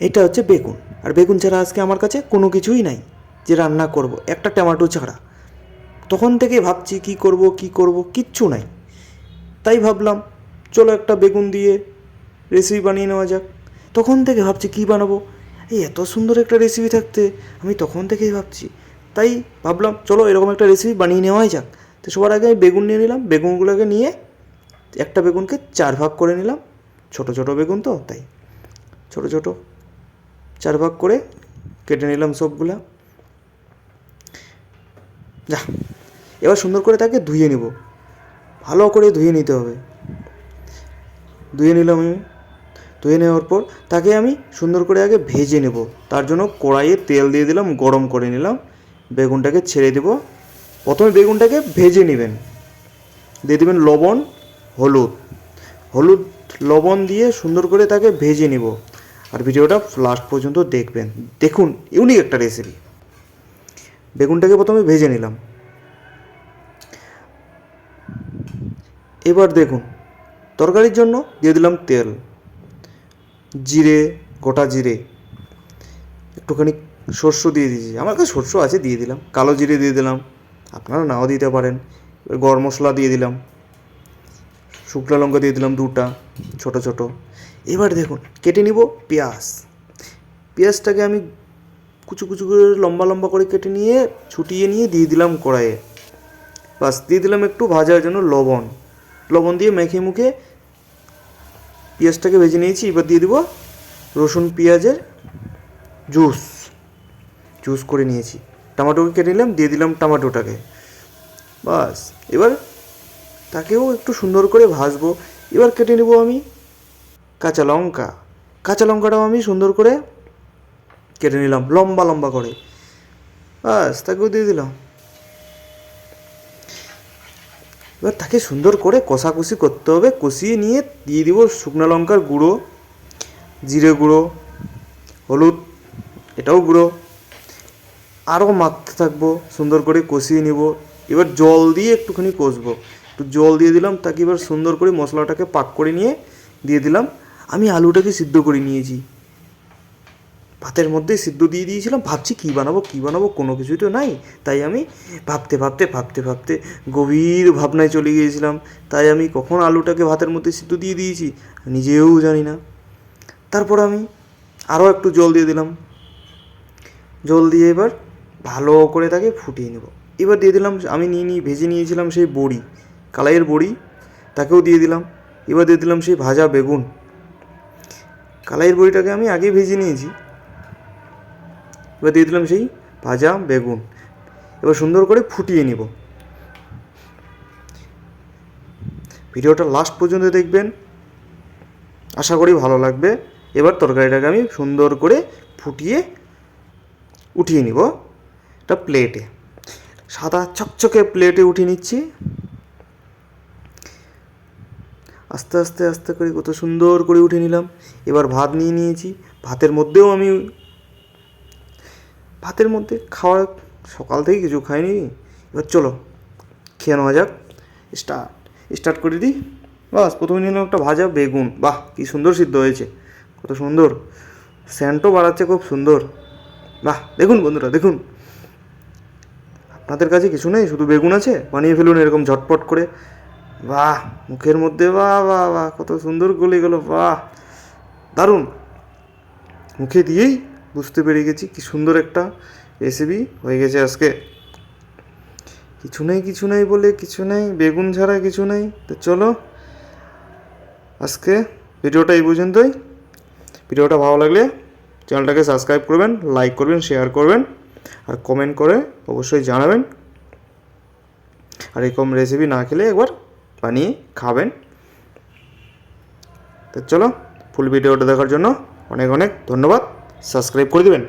এটা হচ্ছে বেগুন, আর বেগুন ছাড়া আজকে আমার কাছে কোনো কিছুই নাই যে রান্না করব, একটা টমেটো ছাড়া। তখন থেকে ভাবছি কি করব কি করব, কিচ্ছু নাই। তাই ভাবলাম চলো একটা বেগুন দিয়ে রেসিপি বানিয়ে নেওয়া যাক। তখন থেকে ভাবছি কী বানাবো, এই এত সুন্দর একটা রেসিপি থাকতে আমি তখন থেকেই ভাবছি। তাই ভাবলাম চলো এরকম একটা রেসিপি বানিয়ে নেওয়াই যাক। তো সবার আগে আমি বেগুন নিয়ে নিলাম, বেগুনগুলোকে নিয়ে একটা বেগুনকে 4 ভাগ করে নিলাম। ছোট ছোট বেগুন তো তাই ছোট ছোট 4 ভাগ করে কেটে নিলাম সবগুলা। যা, এবার সুন্দর করে তাকে ধুয়ে নিব, ভালো করে ধুয়ে নিতে হবে। ধুয়ে নিলাম আমি। ধুয়ে নেওয়ার পর তাকে আমি সুন্দর করে আগে ভেজে নেব। তার জন্য কড়াইয়ে তেল দিয়ে দিলাম, গরম করে নিলাম। বেগুনটাকে ছেড়ে দেব। প্রথমে বেগুনটাকে ভেজে নেবেন, দিয়ে দেবেন লবণ, হলুদ। হলুদ লবণ দিয়ে সুন্দর করে তাকে ভেজে নিব। আর ভিডিওটা লাস্ট পর্যন্ত দেখবেন, দেখুন ইউনিক একটা রেসিপি। বেগুনটাকে প্রথমে ভেজে নিলাম। এবার দেখুন তরকারির জন্য দিয়ে দিলাম তেল, জিরে, গোটা জিরে, একটুখানি সর্ষ দিয়ে দিয়েছি, আমার কাছে সর্ষ আছে দিয়ে দিলাম, কালো জিরে দিয়ে দিলাম, আপনারা নাও দিতে পারেন। এবার গরম মশলা দিয়ে দিলাম, শুকনো লঙ্কা দিয়ে দিলাম 2টা ছোটো ছোটো। এবার দেখুন কেটে নিব পেঁয়াজ। পেঁয়াজটাকে আমি কুচু কুচু করে লম্বা লম্বা করে কেটে নিয়ে ছুটিয়ে নিয়ে দিয়ে দিলাম কড়াইয়ে। বাস, দিয়ে দিলাম একটু ভাজার জন্য লবণ। লবণ দিয়ে মেখে মুখে পেঁয়াজটাকে ভেজে নিয়েছি। এবার দিয়ে দিব রসুন পেঁয়াজের জুস, জুস করে নিয়েছি। টমেটোকে কেটে নিলাম, দিয়ে দিলাম টমেটোটাকে। বাস, এবার তাকেও একটু সুন্দর করে ভাজবো। এবার কেটে নেব আমি কাঁচা লঙ্কা। কাঁচা লঙ্কাটাও আমি সুন্দর করে কেটে নিলাম লম্বা লম্বা করে। বাস, তাকেও দিয়ে দিলাম। এবার তাকে সুন্দর করে কষাকষি করতে হবে। কষিয়ে নিয়ে দিয়ে দিব শুকনো লঙ্কার গুঁড়ো, জিরে গুঁড়ো, হলুদ, এটাও গুঁড়ো। আরও মাখতে থাকবো, সুন্দর করে কষিয়ে নিব। এবার জল দিয়ে একটুখানি কষবো, একটু জল দিয়ে দিলাম। তাকে এবার সুন্দর করে মশলাটাকে পাক করে নিয়ে দিয়ে দিলাম। আমি আলুটাকে সিদ্ধ করে নিয়েছি, ভাতের মধ্যেই সিদ্ধ দিয়ে দিয়েছিলাম। ভাবছি কী বানাবো কী বানাবো, কোনো কিছুই তো নাই। তাই আমি ভাবতে ভাবতে ভাবতে ভাবতে গভীর ভাবনায় চলে গিয়েছিলাম। তাই আমি কখন আলুটাকে ভাতের মধ্যে সিদ্ধ দিয়ে দিয়েছি নিজেও জানি না। তারপর আমি আরও একটু জল দিয়ে দিলাম। জল দিয়ে এবার ভালো করে তাকে ফুটিয়ে নেব। এবার দিয়ে দিলাম আমি ভেজে নিয়েছিলাম সেই বড়ি, কালাইয়ের বড়ি, তাকেও দিয়ে দিলাম। এবার দিয়ে দিলাম সেই ভাজা বেগুন। কালাইয়ের বড়িটাকে আমি আগেই ভেজে নিয়েছি। এবার দিয়ে দিলাম সেই ভাজা বেগুন। এবার সুন্দর করে ফুটিয়ে নিব। ভিডিওটা লাস্ট পর্যন্ত দেখবেন, আশা করি ভালো লাগবে। এবার তরকারিটাকে আমি সুন্দর করে ফুটিয়ে উঠিয়ে নিব একটা প্লেটে, সাদা চকচকে প্লেটে উঠিয়ে নিচ্ছি। আস্তে আস্তে আস্তে করে কত সুন্দর করে উঠিয়ে নিলাম। এবার ভাত নিয়ে নিয়েছি, ভাতের মধ্যেও আমি ভাতের মধ্যে খাওয়া সকাল থেকে কিছু খাইনি। এবার চলো খেয়ে নেওয়া যাক। স্টার্ট করে দিই। বাস, প্রথমে নিলাম একটা ভাজা বেগুন। বাহ, কী সুন্দর সিদ্ধ হয়েছে, কত সুন্দর স্যান্টও বাড়াচ্ছে, খুব সুন্দর। বাহ, দেখুন বন্ধুরা দেখুন, আপনাদের কাছে কিছু নেই, শুধু বেগুন আছে, বানিয়ে ফেলুন এরকম ঝটপট করে। বাহ, মুখের মধ্যে বাহ বাহ বাহ, কত সুন্দর গলে গেলো, বাহ দারুণ। মুখে দিয়েই বুঝতে পেরে গেছি কি সুন্দর একটা রেসিপি হয়ে গেছে আজকে। কিছু নেই বলে কিছু নেই, বেগুন ছাড়া কিছু নেই। তো চলো আজকে ভিডিওটা এই পর্যন্তই। ভিডিওটা ভালো লাগলে চ্যানেলটাকে সাবস্ক্রাইব করবেন, লাইক করবেন, শেয়ার করবেন, আর কমেন্ট করে অবশ্যই জানাবেন। আর এরকম রেসিপি না খেলে একবার বানিয়ে খাবেন। তো চলো, ফুল ভিডিওটা দেখার জন্য অনেক অনেক ধন্যবাদ। সাবস্ক্রাইব করে দেবেন।